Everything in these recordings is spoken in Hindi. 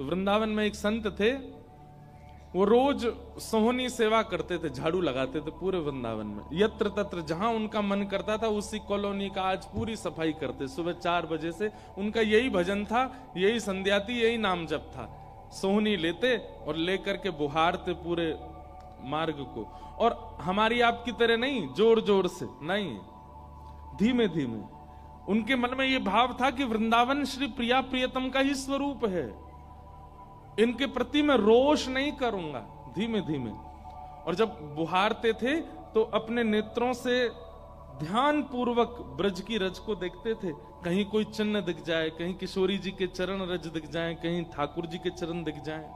तो वृंदावन में एक संत थे, वो रोज सोहनी सेवा करते थे, झाड़ू लगाते थे पूरे वृंदावन में, यत्र तत्र जहां उनका मन करता था उसी कॉलोनी का आज पूरी सफाई करते। सुबह 4 बजे से उनका यही भजन था, यही संध्या थी, यही नाम जप था। सोहनी लेते और लेकर के बुहारते पूरे मार्ग को, और हमारी आपकी तरह नहीं जोर जोर से, नहीं, धीमे धीमे। उनके मन में यह भाव था कि वृंदावन श्री प्रिया प्रियतम का ही स्वरूप है, इनके प्रति मैं रोष नहीं करूंगा, धीमे धीमे। और जब बुहारते थे तो अपने नेत्रों से ध्यान पूर्वक ब्रज की रज को देखते थे, कहीं कोई चिन्ह दिख जाए, कहीं किशोरी जी के चरण रज दिख जाए, कहीं ठाकुर जी के चरण दिख जाए।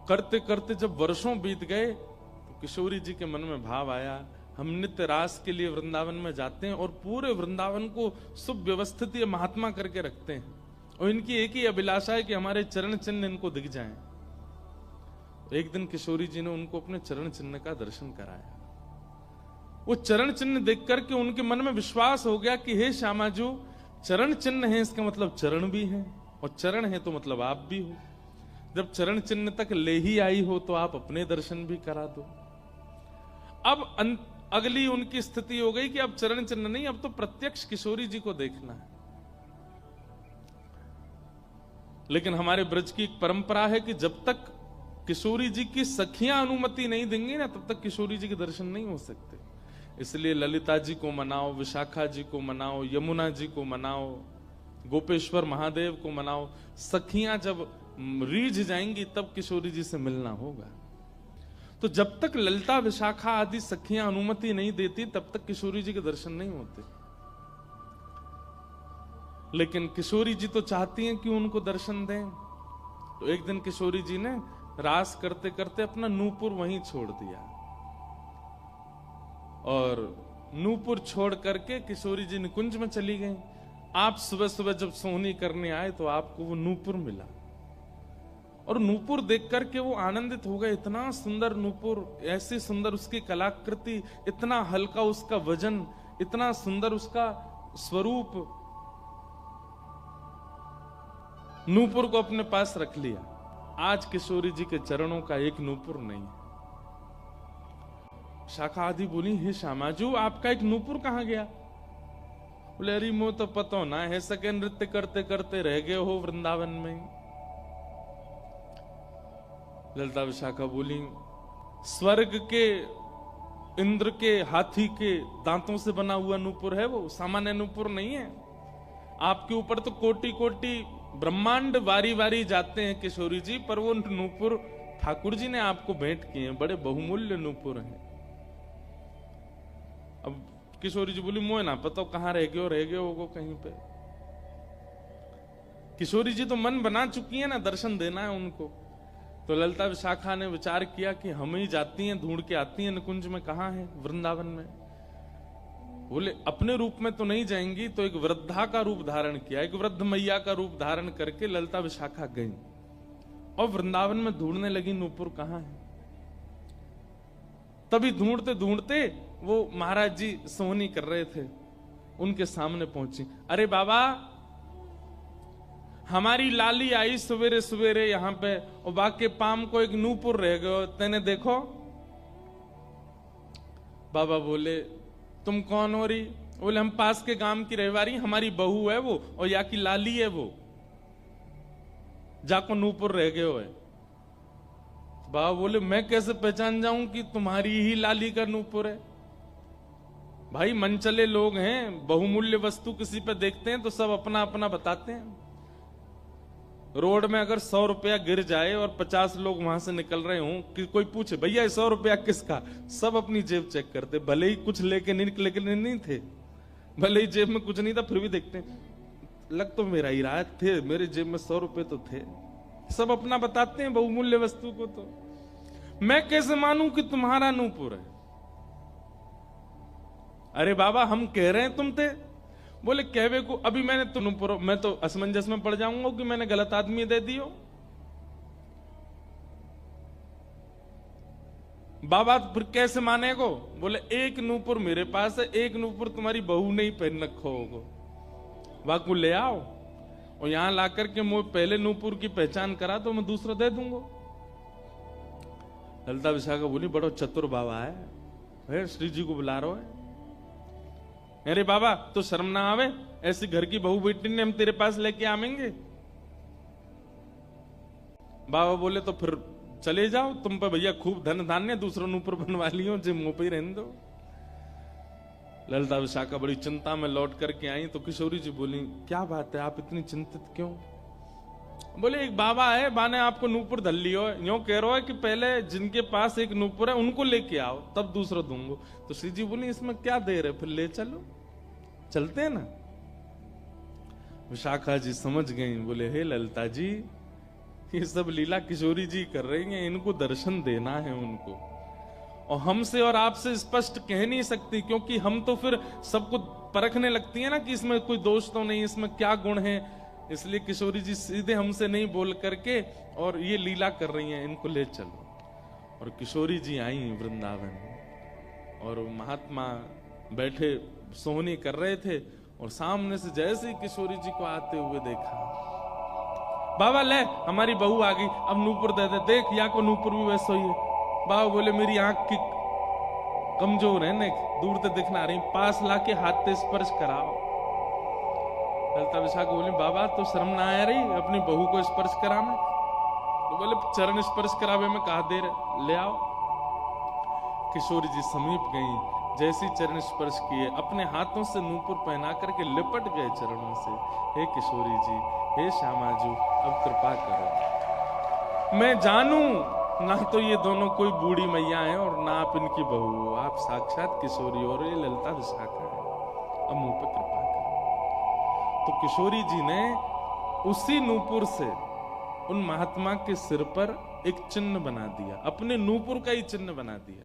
करते करते जब वर्षों बीत गए तो किशोरी जी के मन में भाव आया, हम नित्य रास के लिए वृंदावन में जाते हैं और पूरे वृंदावन को सुव्यवस्थित ये महात्मा करके रखते हैं, और इनकी एक ही अभिलाषा है कि हमारे चरण चिन्ह इनको दिख जाएं। एक दिन किशोरी जी ने उनको अपने चरण चिन्ह का दर्शन कराया। वो चरण चिन्ह देख करके उनके मन में विश्वास हो गया कि हे श्यामाजू, चरण चिन्ह है इसका मतलब चरण भी है, और चरण है तो मतलब आप भी हो। जब चरण चिन्ह तक ले ही आई हो तो आप अपने दर्शन भी करा दो। अब अगली उनकी स्थिति हो गई कि अब चरण चिन्ह नहीं, अब तो प्रत्यक्ष किशोरी जी को देखना है। लेकिन हमारे ब्रज की एक परंपरा है कि जब तक किशोरी जी की सखियां अनुमति नहीं देंगी ना, तब तक किशोरी जी के दर्शन नहीं हो सकते। इसलिए ललिता जी को मनाओ, विशाखा जी को मनाओ, यमुना जी को मनाओ, गोपेश्वर महादेव को मनाओ, सखियां जब रीझ जाएंगी तब किशोरी जी से मिलना होगा। तो जब तक ललिता विशाखा आदि सखियां अनुमति नहीं देती तब तक किशोरी जी के दर्शन नहीं होते। लेकिन किशोरी जी तो चाहती हैं कि उनको दर्शन दें। तो एक दिन किशोरी जी ने रास करते करते अपना नूपुर वहीं छोड़ दिया, और नूपुर छोड़ करके किशोरी जी निकुंज में चली गई। आप सुबह सुबह जब सोहनी करने आए तो आपको वो नूपुर मिला, और नूपुर देख करके वो आनंदित हो गए। इतना सुंदर नूपुर, ऐसी सुंदर उसकी कलाकृति, इतना हल्का उसका वजन, इतना सुंदर उसका स्वरूप। नूपुर को अपने पास रख लिया। आज किशोरी जी के चरणों का एक नूपुर नहीं। शाखा आदि बोली, हे श्यामाजू आपका एक नूपुर कहां गया? बोले, अरे मो तो पता ना है, सके नृत्य करते करते रह गए हो वृंदावन में। ललिता विशाखा बोली, स्वर्ग के इंद्र के हाथी के दांतों से बना हुआ नूपुर है वो, सामान्य नूपुर नहीं है। आपके ऊपर तो कोटि कोटि ब्रह्मांड वारी वारी जाते हैं किशोरी जी, पर वो नूपुर ठाकुर जी ने आपको भेंट किए हैं, बड़े बहुमूल्य नूपुर हैं। अब किशोरी जी बोली, मोए ना पता कहां रह गए हो कहीं पे। किशोरी जी तो मन बना चुकी है ना, दर्शन देना है उनको। तो ललिता विशाखा ने विचार किया कि हम ही जाती हैं, ढूंढ के आती हैं निकुंज में, कहां है वृंदावन में। बोले, अपने रूप में तो नहीं जाएंगी, तो एक वृद्धा का रूप धारण किया, एक वृद्ध मैया का रूप धारण करके ललिता विशाखा गई और वृंदावन में ढूंढने लगी नूपुर कहां है। तभी ढूंढते ढूंढते वो महाराज जी सोहनी कर रहे थे, उनके सामने पहुंची। अरे बाबा, हमारी लाली आई सवेरे सवेरे यहाँ पे, और बाके पाम को एक नूपुर रह गयो, तेने देखो? बाबा बोले, तुम कौन हो रही? बोले, हम पास के गांव की रहवारी, हमारी बहू है वो, और या की लाली है वो, जाको नूपुर रह गयो है। बाबा बोले, मैं कैसे पहचान जाऊं कि तुम्हारी ही लाली का नूपुर है? भाई मनचले लोग हैं, बहुमूल्य वस्तु किसी पे देखते हैं तो सब अपना अपना बताते हैं। रोड में अगर 100 रुपया गिर जाए और 50 लोग वहां से निकल रहे हों, कि कोई पूछे भैया 100 रुपया किसका, सब अपनी जेब चेक करते, भले ही कुछ लेके नहीं थे, भले ही जेब में कुछ नहीं था, फिर भी देखते लग तो मेरा ही रहा थे, मेरे जेब में 100 रुपए तो थे। सब अपना बताते हैं बहुमूल्य वस्तु को। तो मैं कैसे मानूं कि तुम्हारा नूपुर है? अरे बाबा, हम कह रहे हैं तुम थे। बोले, कहवे को अभी मैंने तो नूपुर, मैं तो असमंजस में पड़ जाऊंगा कि मैंने गलत आदमी दे दियो। बाबा फिर कैसे मानेगो? बोले, एक नूपुर मेरे पास है, एक नूपुर तुम्हारी बहू ने ही पहन रखो होगो, वाकू ले आओ। और यहां लाकर के मुझे पहले नूपुर की पहचान करा तो मैं दूसरा दे दूंगा। ललिता विशाखा बोली बड़ो चतुर बाबा है, श्री जी को बुला रहा है। अरे बाबा तो शर्म ना आवे, ऐसी घर की बहू बेटी ने हम तेरे पास लेके आवेंगे। बाबा बोले तो फिर चले जाओ, तुम पे भैया खूब धन धान्य, दूसरा नूपुर बनवा लियो, जे मुंह पे ही रहने दो। ललिता विशाखा बड़ी चिंता में लौट करके आई तो किशोरी जी बोली क्या बात है, आप इतनी चिंतित क्यों? बोले एक बाबा है, बाने आपको नूपुर धल लियो, यूं कह रहा है कि पहले जिनके पास एक नूपुर है उनको लेके आओ तब दूसरा दूंगो। तो श्री जी बोली इसमें क्या देर है, फिर ले चलो, चलते हैं ना। विशाखा जी समझ गई, बोले हे ललिता जी ये सब लीला किशोरी जी कर रही हैं, इनको दर्शन देना है उनको, और हमसे और आपसे स्पष्ट कह नहीं सकती, क्योंकि हम तो फिर सबको परखने लगती है ना कि इसमें कोई दोष तो नहीं, इसमें क्या गुण है। इसलिए किशोरी जी सीधे हमसे नहीं बोल करके और ये लीला कर रही हैं, इनको ले चलो। और किशोरी जी आई वृंदावन, और महात्मा बैठे सोहनी कर रहे थे, और सामने से जैसे ही किशोरी जी को आते हुए देखा, बाबा ले हमारी बहू आ गई, अब नूपुर दे दे, देख या को नूपुर भी वैसा ही है। बाबा बोले मेरी आंख की कमजोर है ना, दूर से दिखना रही, पास लाके हाथ से स्पर्श कराओ। ललिता विशाखा बोली बाबा तो शर्म ना आ रही अपनी बहू को स्पर्श कराना? तो बोले चरण स्पर्श करावे में कहा देर, ले आओ। किशोरी जी समीप गई, जैसी चरण स्पर्श किए अपने हाथों से नूपुर पहना करके लिपट गए चरणों से। हे किशोरी जी, हे श्यामा जी, अब कृपा करो, मैं जानू ना तो ये दोनों कोई बूढ़ी मैया हैं और ना आप इनकी बहू हो, आप साक्षात किशोरी और ये ललिता विशाखा है, अब मुंह पे कृपा करो। तो किशोरी जी ने उसी नूपुर से उन महात्मा के सिर पर एक चिन्ह बना दिया, अपने नूपुर का ही चिन्ह बना दिया।